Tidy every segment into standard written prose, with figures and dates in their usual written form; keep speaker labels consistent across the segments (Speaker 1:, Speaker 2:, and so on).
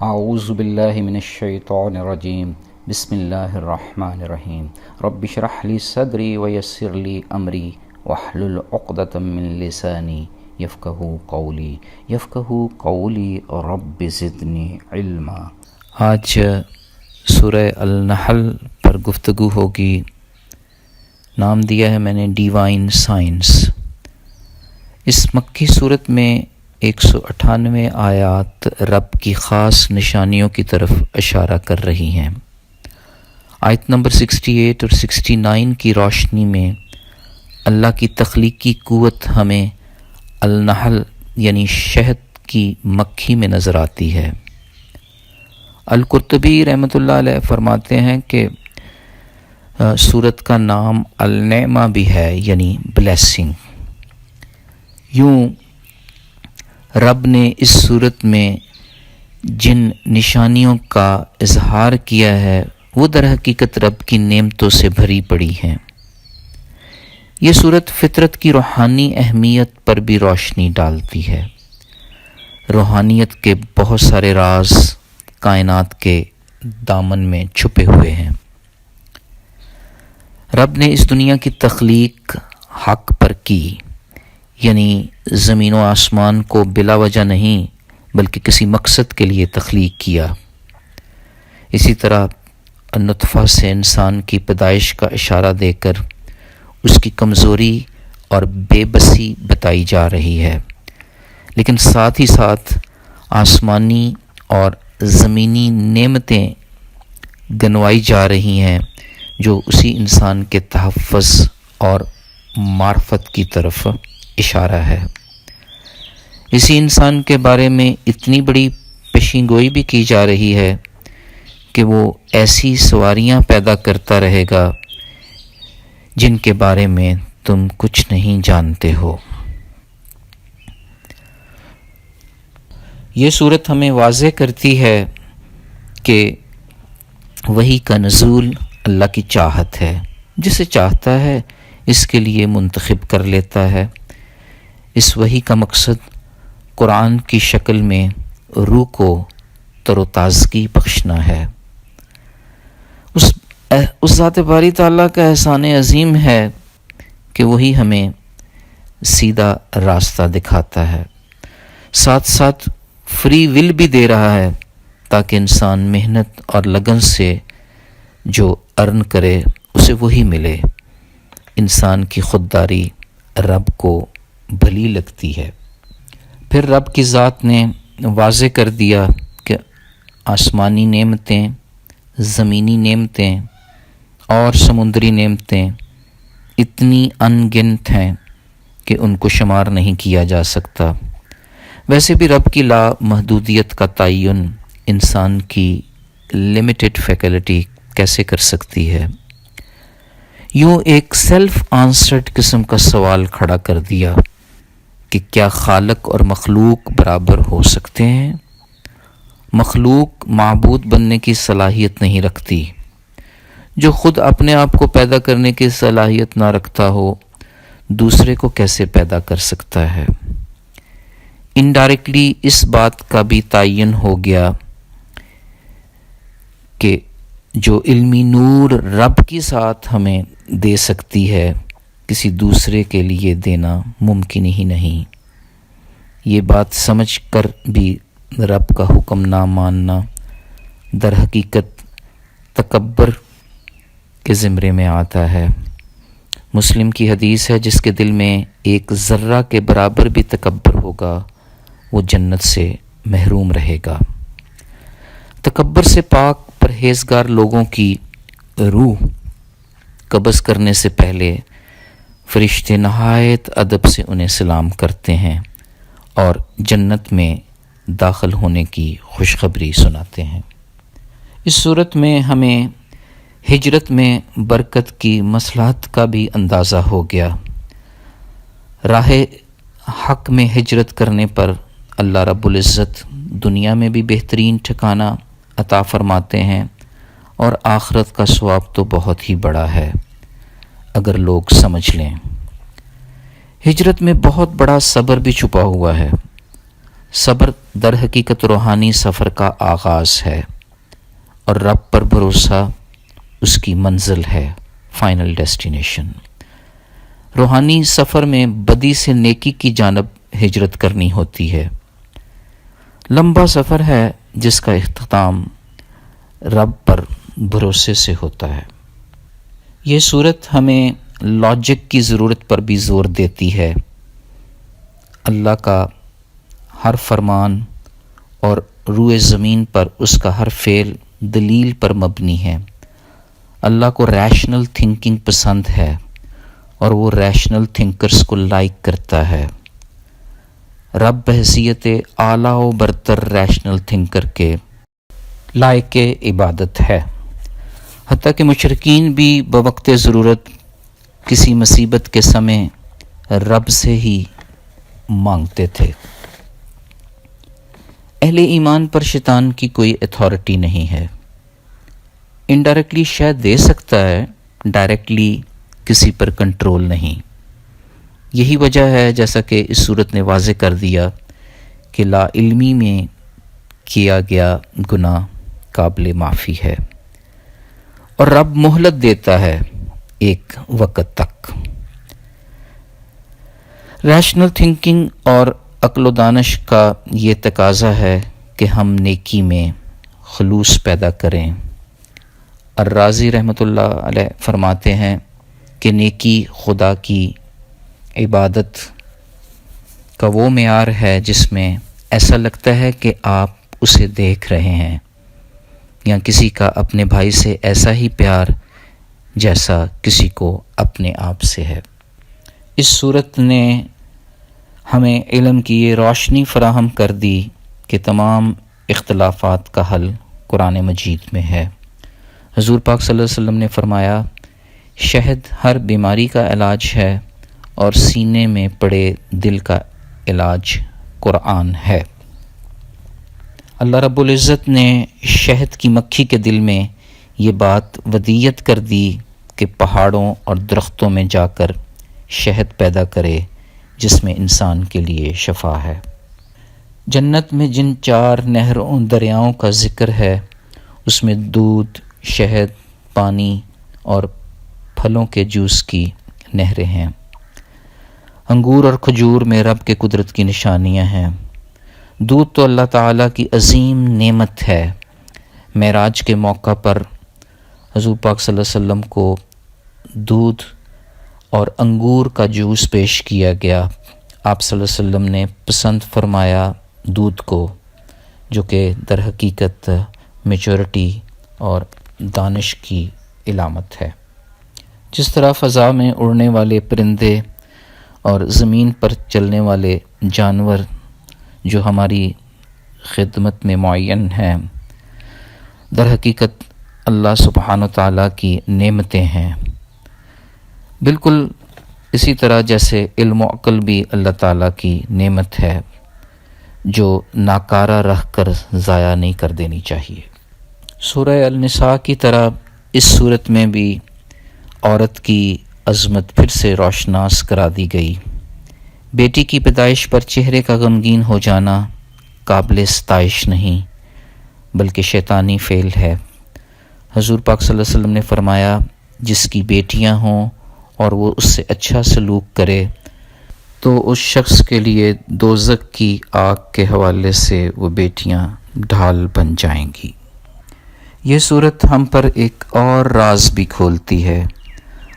Speaker 1: اعوذ باللہ من الشیطان الرجیم بسم اللہ الرحمن الرحیم رب اشرح لی صدری ویسر لی امری واحلل عقدۃ من لسانی یفقہوا قولی رب زدنی علما۔ آج سورہ النحل پر گفتگو ہوگی۔ نام دیا ہے میں نے ڈیوائن سائنس۔ اس مکی صورت میں 198 آیات رب کی خاص نشانیوں کی طرف اشارہ کر رہی ہیں۔ آیت نمبر 68 اور 69 کی روشنی میں اللہ کی تخلیقی قوت ہمیں النحل یعنی شہد کی مکھی میں نظر آتی ہے۔ القرطبی رحمۃ اللہ علیہ فرماتے ہیں کہ سورت کا نام النعمہ بھی ہے یعنی بلیسنگ۔ یوں رب نے اس صورت میں جن نشانیوں کا اظہار کیا ہے وہ در حقیقت رب کی نعمتوں سے بھری پڑی ہیں۔ یہ صورت فطرت کی روحانی اہمیت پر بھی روشنی ڈالتی ہے۔ روحانیت کے بہت سارے راز کائنات کے دامن میں چھپے ہوئے ہیں۔ رب نے اس دنیا کی تخلیق حق پر کی، یعنی زمین و آسمان کو بلا وجہ نہیں بلکہ کسی مقصد کے لیے تخلیق کیا۔ اسی طرح نطفہ سے انسان کی پیدائش کا اشارہ دے کر اس کی کمزوری اور بے بسی بتائی جا رہی ہے، لیکن ساتھ ہی ساتھ آسمانی اور زمینی نعمتیں گنوائی جا رہی ہیں جو اسی انسان کے تحفظ اور معرفت کی طرف اشارہ ہے۔ اسی انسان کے بارے میں اتنی بڑی پیشین گوئی بھی کی جا رہی ہے کہ وہ ایسی سواریاں پیدا کرتا رہے گا جن کے بارے میں تم کچھ نہیں جانتے ہو۔ یہ صورت ہمیں واضح کرتی ہے کہ وحی کا نزول اللہ کی چاہت ہے، جسے چاہتا ہے اس کے لیے منتخب کر لیتا ہے۔ اس وحی کا مقصد قرآن کی شکل میں روح کو تر و تازگی بخشنا ہے۔ اس ذات باری تعالیٰ کا احسان عظیم ہے کہ وہی ہمیں سیدھا راستہ دکھاتا ہے، ساتھ ساتھ فری ول بھی دے رہا ہے تاکہ انسان محنت اور لگن سے جو ارن کرے اسے وہی ملے۔ انسان کی خودداری رب کو بھلی لگتی ہے۔ پھر رب کی ذات نے واضح کر دیا کہ آسمانی نعمتیں، زمینی نعمتیں اور سمندری نعمتیں اتنی ان گنت ہیں کہ ان کو شمار نہیں کیا جا سکتا۔ ویسے بھی رب کی لا محدودیت کا تعین انسان کی لمیٹڈ فیکلٹی کیسے کر سکتی ہے؟ یوں ایک سیلف آنسرڈ قسم کا سوال کھڑا کر دیا کہ کیا خالق اور مخلوق برابر ہو سکتے ہیں؟ مخلوق معبود بننے کی صلاحیت نہیں رکھتی۔ جو خود اپنے آپ کو پیدا کرنے کی صلاحیت نہ رکھتا ہو، دوسرے کو کیسے پیدا کر سکتا ہے؟ انڈائریکٹلی اس بات کا بھی تعین ہو گیا کہ جو علمی نور رب کی ساتھ ہمیں دے سکتی ہے، کسی دوسرے کے لیے دینا ممکن ہی نہیں۔ یہ بات سمجھ کر بھی رب کا حکم نہ ماننا در حقیقت تکبر کے زمرے میں آتا ہے۔ مسلم کی حدیث ہے، جس کے دل میں ایک ذرہ کے برابر بھی تکبر ہوگا وہ جنت سے محروم رہے گا۔ تکبر سے پاک پرہیزگار لوگوں کی روح قبض کرنے سے پہلے فرشتے نہایت ادب سے انہیں سلام کرتے ہیں اور جنت میں داخل ہونے کی خوشخبری سناتے ہیں۔ اس صورت میں ہمیں ہجرت میں برکت کی مصلحت کا بھی اندازہ ہو گیا۔ راہ حق میں ہجرت کرنے پر اللہ رب العزت دنیا میں بھی بہترین ٹھکانہ عطا فرماتے ہیں اور آخرت کا ثواب تو بہت ہی بڑا ہے اگر لوگ سمجھ لیں۔ ہجرت میں بہت بڑا صبر بھی چھپا ہوا ہے۔ صبر در حقیقت روحانی سفر کا آغاز ہے اور رب پر بھروسہ اس کی منزل ہے، فائنل ڈیسٹینیشن۔ روحانی سفر میں بدی سے نیکی کی جانب ہجرت کرنی ہوتی ہے۔ لمبا سفر ہے جس کا اختتام رب پر بھروسے سے ہوتا ہے۔ یہ صورت ہمیں لاجک کی ضرورت پر بھی زور دیتی ہے۔ اللہ کا ہر فرمان اور روئے زمین پر اس کا ہر فعل دلیل پر مبنی ہے۔ اللہ کو ریشنل تھنکنگ پسند ہے اور وہ ریشنل تھنکرز کو لائک کرتا ہے۔ رب بحیثیت اعلیٰ و برتر ریشنل تھنکر کے لائق عبادت ہے، حتیٰ کہ مشرکین بھی بوقت ضرورت کسی مصیبت کے سمے رب سے ہی مانگتے تھے۔ اہل ایمان پر شیطان کی کوئی اتھارٹی نہیں ہے۔ انڈائریکٹلی شاید دے سکتا ہے، ڈائریکٹلی کسی پر کنٹرول نہیں۔ یہی وجہ ہے، جیسا کہ اس صورت نے واضح کر دیا، کہ لا علمی میں کیا گیا گناہ قابل معافی ہے اور رب مہلت دیتا ہے ایک وقت تک۔ ریشنل تھنکنگ اور عقل و دانش کا یہ تقاضا ہے کہ ہم نیکی میں خلوص پیدا کریں۔ الرازی رحمۃ اللہ علیہ فرماتے ہیں کہ نیکی خدا کی عبادت کا وہ معیار ہے جس میں ایسا لگتا ہے کہ آپ اسے دیکھ رہے ہیں، یا کسی کا اپنے بھائی سے ایسا ہی پیار جیسا کسی کو اپنے آپ سے ہے۔ اس صورت نے ہمیں علم کی یہ روشنی فراہم کر دی کہ تمام اختلافات کا حل قرآن مجید میں ہے۔ حضور پاک صلی اللہ علیہ وسلم نے فرمایا، شہد ہر بیماری کا علاج ہے اور سینے میں پڑے دل کا علاج قرآن ہے۔ اللہ رب العزت نے شہد کی مکھی کے دل میں یہ بات ودیت کر دی کہ پہاڑوں اور درختوں میں جا کر شہد پیدا کرے جس میں انسان کے لیے شفا ہے۔ جنت میں جن 4 نہروں دریاؤں کا ذکر ہے اس میں دودھ، شہد، پانی اور پھلوں کے جوس کی نہریں ہیں۔ انگور اور کھجور میں رب کے قدرت کی نشانیاں ہیں۔ دودھ تو اللہ تعالیٰ کی عظیم نعمت ہے۔ معراج کے موقع پر حضور پاک صلی اللہ علیہ وسلم کو دودھ اور انگور کا جوس پیش کیا گیا۔ آپ صلی اللہ علیہ وسلم نے پسند فرمایا دودھ کو، جو کہ در حقیقت میچورٹی اور دانش کی علامت ہے۔ جس طرح فضا میں اڑنے والے پرندے اور زمین پر چلنے والے جانور جو ہماری خدمت میں معین ہیں، در حقیقت اللہ سبحانہ و تعالیٰ کی نعمتیں ہیں، بالکل اسی طرح جیسے علم و عقل بھی اللہ تعالیٰ کی نعمت ہے جو ناکارہ رکھ کر ضائع نہیں کر دینی چاہیے۔ سورہ النساء کی طرح اس صورت میں بھی عورت کی عظمت پھر سے روشناس کرا دی گئی۔ بیٹی کی پیدائش پر چہرے کا غمگین ہو جانا قابل ستائش نہیں بلکہ شیطانی فعل ہے۔ حضور پاک صلی اللہ علیہ وسلم نے فرمایا، جس کی بیٹیاں ہوں اور وہ اس سے اچھا سلوک کرے تو اس شخص کے لیے دوزخ کی آگ کے حوالے سے وہ بیٹیاں ڈھال بن جائیں گی۔ یہ صورت ہم پر ایک اور راز بھی کھولتی ہے۔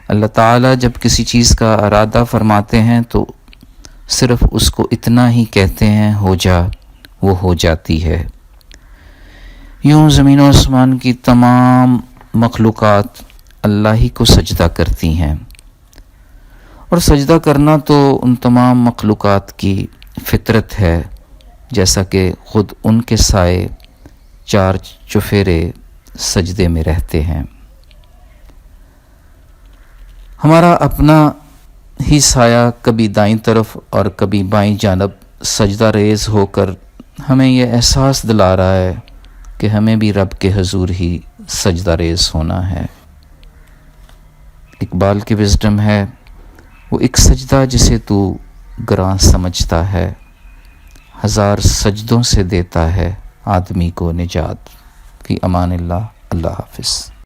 Speaker 1: اللہ تعالیٰ جب کسی چیز کا ارادہ فرماتے ہیں تو صرف اس کو اتنا ہی کہتے ہیں، ہو جا، وہ ہو جاتی ہے۔ یوں زمین و آسمان کی تمام مخلوقات اللہ ہی کو سجدہ کرتی ہیں، اور سجدہ کرنا تو ان تمام مخلوقات کی فطرت ہے، جیسا کہ خود ان کے سائے 4 چفیرے سجدے میں رہتے ہیں۔ ہمارا اپنا ہی سایہ کبھی دائیں طرف اور کبھی بائیں جانب سجدہ ریز ہو کر ہمیں یہ احساس دلا رہا ہے کہ ہمیں بھی رب کے حضور ہی سجدہ ریز ہونا ہے۔ اقبال کی وزڈم ہے، وہ ایک سجدہ جسے تو گراں سمجھتا ہے، 1000 سجدوں سے دیتا ہے آدمی کو نجات۔ فی امان اللہ، اللہ حافظ۔